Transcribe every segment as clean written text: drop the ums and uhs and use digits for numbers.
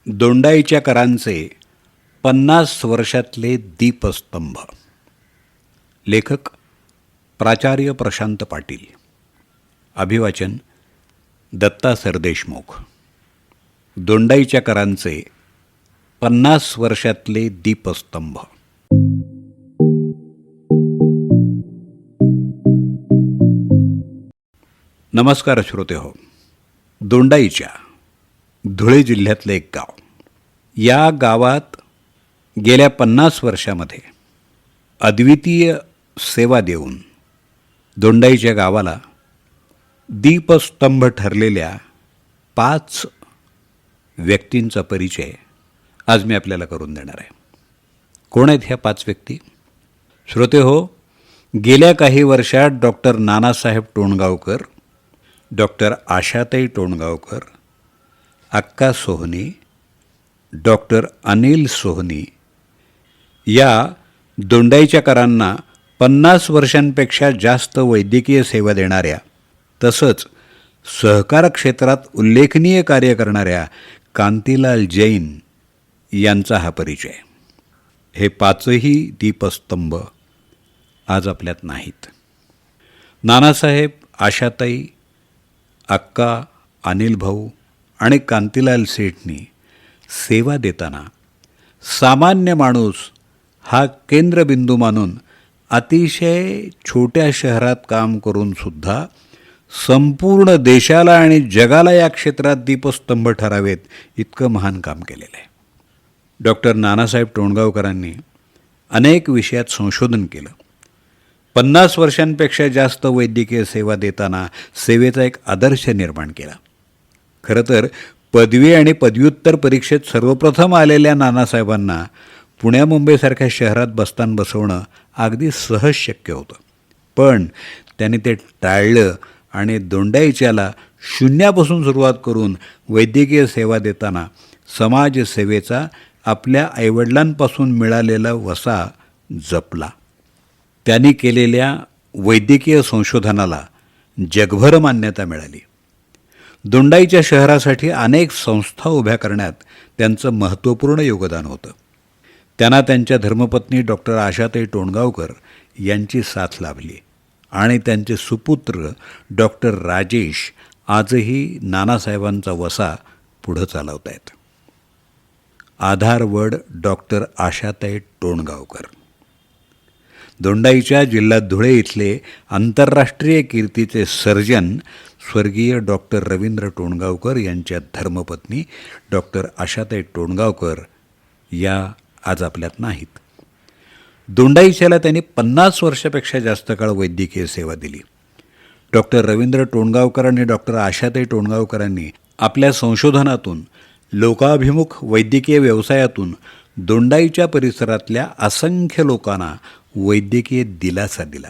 दोंडाईच्या करांचे 50 वर्षातले दीपस्तंभ. लेखक प्राचार्य प्रशांत पाटील. अभिवाचन दत्ता सरदेशमुख. दोंडाईच्या करांचे 50 वर्षातले दीपस्तंभ. नमस्कार श्रोते हो. दोंडाईच्या धुळे जिल्ह्यातले एक गाव. या गावात गेल्या 50 वर्षामध्ये अद्वितीय सेवा देऊन दोंडाईच्या गावाला दीपस्तंभ ठरलेल्या 5 व्यक्तींचा परिचय आज मी आपल्याला करून देणार आहे. कोण आहेत ह्या 5 व्यक्ती? श्रोते हो, गेल्या काही वर्षात डॉक्टर नानासाहेब टोणगावकर, डॉक्टर आशाताई टोणगावकर, अक्का सोहनी, डॉक्टर अनिल सोहनी या दोंडाईच्या करांना 50 वर्षांपेक्षा जास्त वैद्यकीय सेवा देणाऱ्या, तसंच सहकार क्षेत्रात उल्लेखनीय कार्य करणाऱ्या कांतीलाल जैन यांचा हा परिचय. हे 5ही दीपस्तंभ आज आपल्यात नाहीत. नानासाहेब, आशाताई, अक्का, अनिल भाऊ आणि कांतीलाल सेठनी सेवा देताना सामान्य माणूस हा केंद्रबिंदू मानून अतिशय छोट्या शहरात काम करूनसुद्धा संपूर्ण देशाला आणि जगाला या क्षेत्रात दीपस्तंभ ठरावेत इतकं महान काम केलेलं आहे. डॉक्टर नानासाहेब टोणगावकरांनी अनेक विषयात संशोधन केलं. 50 वर्षांपेक्षा जास्त वैद्यकीय सेवा देताना सेवेचा एक आदर्श निर्माण केला. खरं तर पदवी आणि पदव्युत्तर परीक्षेत सर्वप्रथम आलेल्या नानासाहेबांना पुण्या मुंबईसारख्या शहरात बस्तान बसवणं अगदी सहज शक्य होतं. पण त्यांनी ते टाळलं आणि दोंडाईच्याला शून्यापासून सुरुवात करून वैद्यकीय सेवा देताना समाजसेवेचा आपल्या आईवडिलांपासून मिळालेला वसा जपला. त्यांनी केलेल्या वैद्यकीय संशोधनाला जगभर मान्यता मिळाली. दोंडाईच्या शहरासाठी अनेक संस्था उभ्या करण्यात त्यांचं महत्त्वपूर्ण योगदान होतं. त्यांना त्यांच्या धर्मपत्नी डॉक्टर आशाताई टोणगावकर यांची साथ लाभली आणि त्यांचे सुपुत्र डॉक्टर राजेश आजही नानासाहेबांचा वसा पुढं चालवत आहेत. आधारवड डॉक्टर आशाताई टोणगावकर. दोंडाईच्या जिल्हा धुळे इथले आंतरराष्ट्रीय कीर्तीचे सर्जन स्वर्गीय डॉक्टर रवींद्र टोणगावकर यांच्या धर्मपत्नी डॉक्टर आशाताई टोणगावकर या आज आपल्यात नाहीत. दोंडाईच्याला त्यांनी 50 वर्षापेक्षा जास्त काळ वैद्यकीय सेवा दिली. डॉक्टर रवींद्र टोणगावकर आणि डॉक्टर आशाताई टोणगावकरांनी आपल्या संशोधनातून, लोकाभिमुख वैद्यकीय व्यवसायातून दोंडाईच्या परिसरातल्या असंख्य लोकांना वैद्यकीय दिलासा दिला.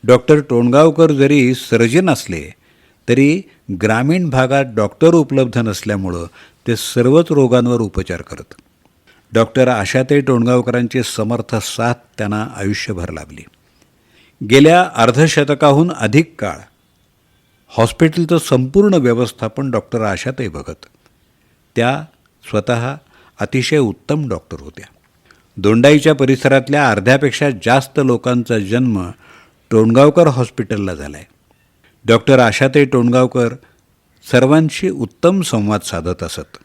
डॉक्टर टोणगावकर जरी सर्जन असले तरी ग्रामीण भागात डॉक्टर उपलब्ध नसल्यामुळं ते सर्वच रोगांवर उपचार करत. डॉक्टर आशाताई टोणगावकरांची समर्थ साथ त्यांना आयुष्यभर लाभली. गेल्या अर्धशतकाहून अधिक काळ हॉस्पिटलचं संपूर्ण व्यवस्थापन डॉक्टर आशाताई बघत. त्या स्वतः अतिशय उत्तम डॉक्टर होत्या. दोंडाईच्या परिसरातल्या अर्ध्यापेक्षा जास्त लोकांचा जन्म टोणगावकर हॉस्पिटलला झाला आहे. डॉक्टर आशाताई टोणगावकर सर्वांशी उत्तम संवाद साधत असत.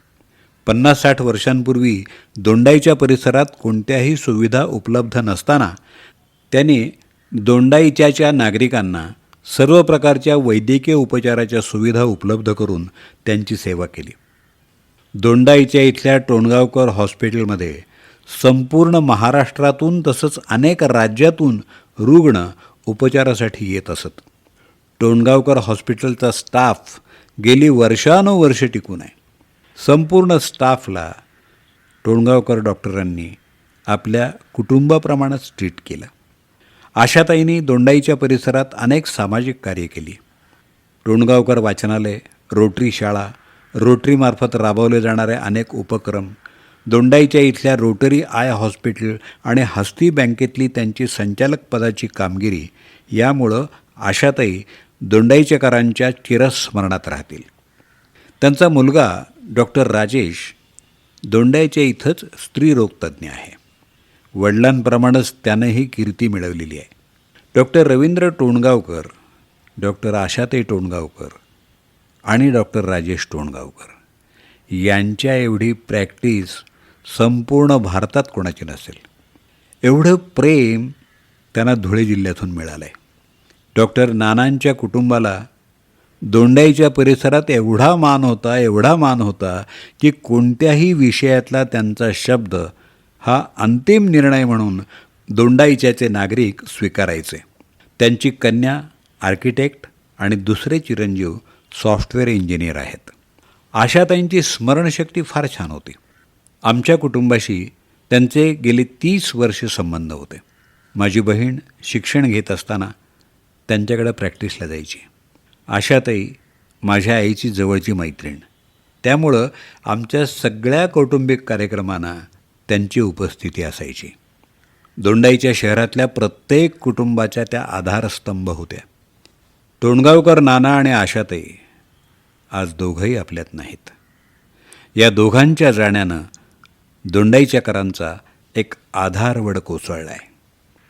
50-60 वर्षांपूर्वी दोंडाईच्या परिसरात कोणत्याही सुविधा उपलब्ध नसताना त्यांनी दोंडाईच्या नागरिकांना सर्व प्रकारच्या वैद्यकीय उपचाराच्या सुविधा उपलब्ध करून त्यांची सेवा केली. दोंडाईच्या इथल्या टोणगावकर हॉस्पिटलमध्ये संपूर्ण महाराष्ट्रातून तसंच अनेक राज्यातून रुग्ण उपचारासाठी येत असत. टोणगावकर हॉस्पिटलचा स्टाफ गेली वर्षानुवर्षे टिकून आहे. संपूर्ण स्टाफला टोणगावकर डॉक्टरांनी आपल्या कुटुंबाप्रमाणेच ट्रीट केलं. आशाताईंनी दोंडाईच्या परिसरात अनेक सामाजिक कार्य केली. टोणगावकर वाचनालय, रोटरी शाळा, रोटरीमार्फत राबवले जाणारे अनेक उपक्रम, दोंडाईच्या इथल्या रोटरी आय हॉस्पिटल आणि हस्ती बँकेतली त्यांची संचालक पदाची कामगिरी यामुळं आशाताई दोंडाईचेकरांच्या चिरस्मरणात राहतील. त्यांचा मुलगा डॉक्टर राजेश दोंडाईच्या इथंच स्त्रीरोग तज्ज्ञ आहे. वडिलांप्रमाणेच त्यानंही कीर्ती मिळवलेली आहे. डॉक्टर रवींद्र टोणगावकर, डॉक्टर आशाताई टोणगावकर आणि डॉक्टर राजेश टोणगावकर यांच्या एवढी प्रॅक्टिस संपूर्ण भारतात कोणाची नसेल. एवढं प्रेम त्यांना धुळे जिल्ह्यातून मिळालं आहे. डॉक्टर नानांच्या कुटुंबाला दोंडाईच्या परिसरात एवढा मान होता की कोणत्याही विषयातला त्यांचा शब्द हा अंतिम निर्णय म्हणून दोंडाईच्याचे नागरिक स्वीकारायचे. त्यांची कन्या आर्किटेक्ट आणि दुसरे चिरंजीव सॉफ्टवेअर इंजिनियर आहेत. आशाताईंची स्मरणशक्ती फार छान होती. आमच्या कुटुंबाशी त्यांचे गेली 30 वर्ष संबंध होते. माझी बहीण शिक्षण घेत असताना त्यांच्याकडे प्रॅक्टिसला जायची. आशाताई माझ्या आईची जवळची मैत्रीण, त्यामुळं आमच्या सगळ्या कौटुंबिक कार्यक्रमांना त्यांची उपस्थिती असायची. दोंडाईच्या शहरातल्या प्रत्येक कुटुंबाच्या त्या आधारस्तंभ होत्या. टोणगावकर नाना आणि आशाताई आज दोघंही आपल्यात नाहीत. या दोघांच्या जाण्यानं दोंडाईच्याकरांचा एक आधारवड कोसळला आहे.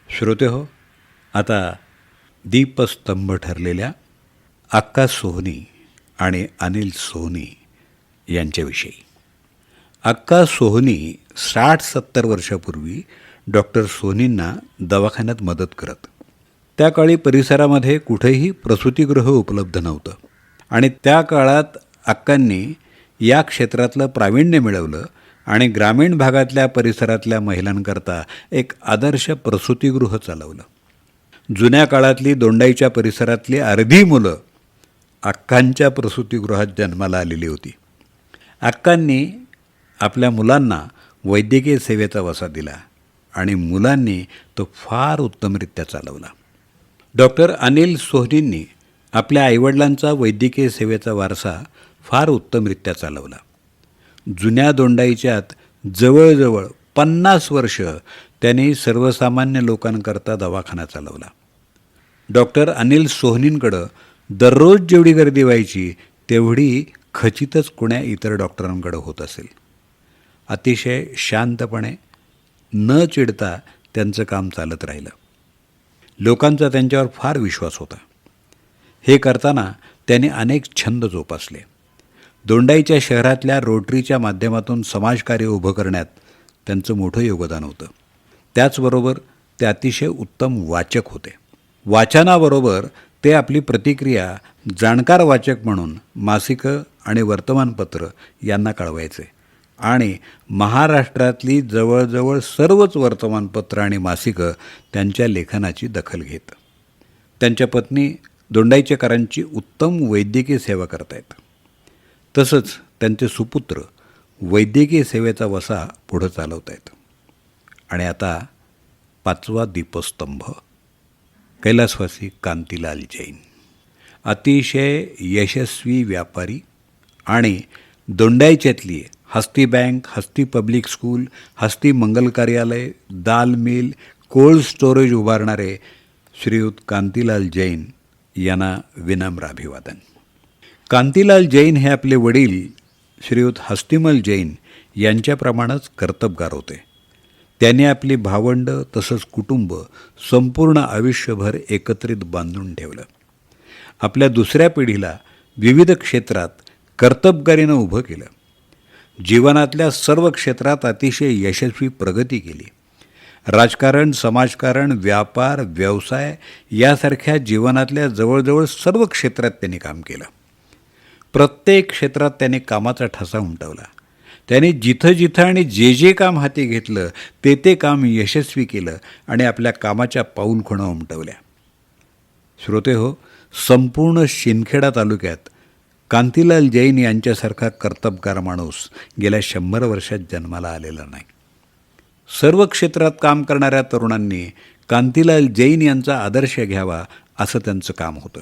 श्रोतेहो, आता दीपस्तंभ ठरलेल्या अक्का सोहनी आणि अनिल सोहनी यांच्याविषयी. अक्का सोहनी 60-70 वर्षापूर्वी डॉक्टर सोहनींना दवाखान्यात मदत करत. त्या काळी परिसरामध्ये कुठेही प्रसूतिगृह उपलब्ध नव्हतं आणि त्या काळात अक्कांनी या क्षेत्रातलं प्रावीण्य मिळवलं आणि ग्रामीण भागातल्या परिसरातल्या महिलांकरता एक आदर्श प्रसूतिगृह चालवलं. जुन्या काळातली दोंडाईच्या परिसरातली अर्धी मुलं अक्कांच्या प्रसूतिगृहात जन्माला आलेली होती. अक्कांनी आपल्या मुलांना वैद्यकीय सेवेचा वसा दिला आणि मुलांनी तो फार उत्तमरित्या चालवला. डॉक्टर अनिल सोहनींनी आपल्या आईवडिलांचा वैद्यकीय सेवेचा वारसा फार उत्तमरित्या चालवला. जुन्या दोंडाईच्यात जवळजवळ 50 वर्ष त्यांनी सर्वसामान्य लोकांकरता दवाखाना चालवला. डॉक्टर अनिल सोहनींकडं दररोज जेवढी गर्दी व्हायची तेवढी खचितच कुण्या इतर डॉक्टरांकडं होत असेल. अतिशय शांतपणे न चिडता त्यांचं काम चालत राहिलं. लोकांचा त्यांच्यावर फार विश्वास होता. हे करताना त्यांनी अनेक छंद जोपासले. दोंडाईच्या शहरातल्या रोटरीच्या माध्यमातून समाजकार्य उभं करण्यात त्यांचं मोठं योगदान होतं. त्याचबरोबर ते अतिशय उत्तम वाचक होते. वाचनाबरोबर ते आपली प्रतिक्रिया जाणकार वाचक म्हणून मासिकं आणि वर्तमानपत्र यांना कळवायचे आणि महाराष्ट्रातली जवळजवळ सर्वच वर्तमानपत्र आणि मासिकं त्यांच्या लेखनाची दखल घेत. त्यांच्या पत्नी दोंडाईचेकरांची उत्तम वैद्यकीय सेवा करतायत. तसंच त्यांचे सुपुत्र वैद्यकीय सेवेचा वसा पुढं चालवत आहेत. आणि आता 5वा दीपस्तंभ, कैलासवासी कांतीलाल जैन. अतिशय यशस्वी व्यापारी आणि दोंडाईच्यातली हस्ती बँक, हस्ती पब्लिक स्कूल, हस्ती मंगल कार्यालय, दाल मिल, कोल्ड स्टोरेज उभारणारे श्रीयुत कांतीलाल जैन यांना विनम्र अभिवादन. कांतीलाल जैन हे आपले वडील श्रीयुत हस्तिमल जैन यांच्याप्रमाणेच कर्तबगार होते. त्यांनी आपली भावंड तसंच कुटुंब संपूर्ण आयुष्यभर एकत्रित बांधून ठेवलं. आपल्या दुसऱ्या पिढीला विविध क्षेत्रात कर्तबगारीनं उभं केलं. जीवनातल्या सर्व क्षेत्रात अतिशय यशस्वी प्रगती केली. राजकारण, समाजकारण, व्यापार, व्यवसाय यासारख्या जीवनातल्या जवळजवळ सर्व क्षेत्रात त्यांनी काम केलं. प्रत्येक क्षेत्रात त्यांनी कामाचा ठसा उमटवला. त्यांनी जिथं जिथं आणि जे जे काम हाती घेतलं ते काम यशस्वी केलं आणि आपल्या कामाच्या पाऊलखुणा उमटवल्या. श्रोतेहो, संपूर्ण शिंदखेडा तालुक्यात कांतीलाल जैन यांच्यासारखा कर्तबगार माणूस गेल्या 100 वर्षात जन्माला आलेला नाही. सर्व क्षेत्रात काम करणाऱ्या तरुणांनी कांतीलाल जैन यांचा आदर्श घ्यावा असं त्यांचं काम होतं.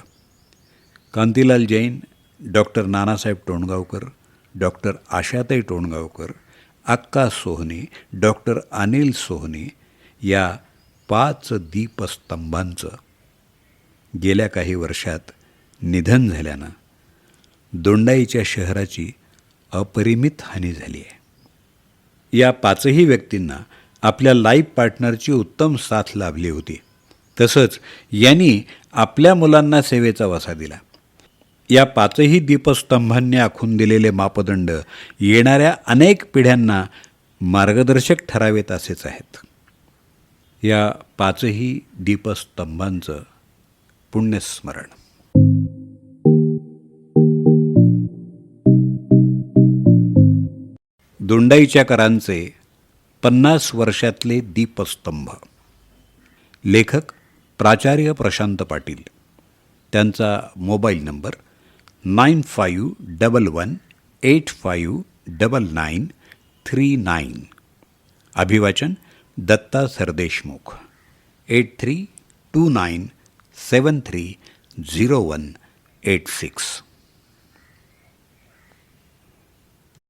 कांतीलाल जैन डॉक्टर नानासाहेब टोणगावकर, डॉक्टर आशाताई टोणगावकर, अक्का सोहनी, डॉक्टर अनिल सोहनी या 5 दीपस्तंभांचं गेल्या काही वर्षात निधन झाल्यानं दोंडाईच्या शहराची अपरिमित हानी झाली आहे. या पाचही व्यक्तींना आपल्या लाईफ पार्टनरची उत्तम साथ लाभली होती. तसंच यांनी आपल्या मुलांना सेवेचा वसा दिला. या पाचही दीपस्तंभांनी आखून दिलेले मापदंड येणाऱ्या अनेक पिढ्यांना मार्गदर्शक ठरावेत असेच आहेत. या पाचही दीपस्तंभांचं पुण्यस्मरण. दोंडाईच्या करांचे 50 वर्षातले दीपस्तंभ. लेखक प्राचार्य प्रशांत पाटील. त्यांचा मोबाईल नंबर 9511859939. अभिवाचन दत्ता सरदेशमुख. 8329730186.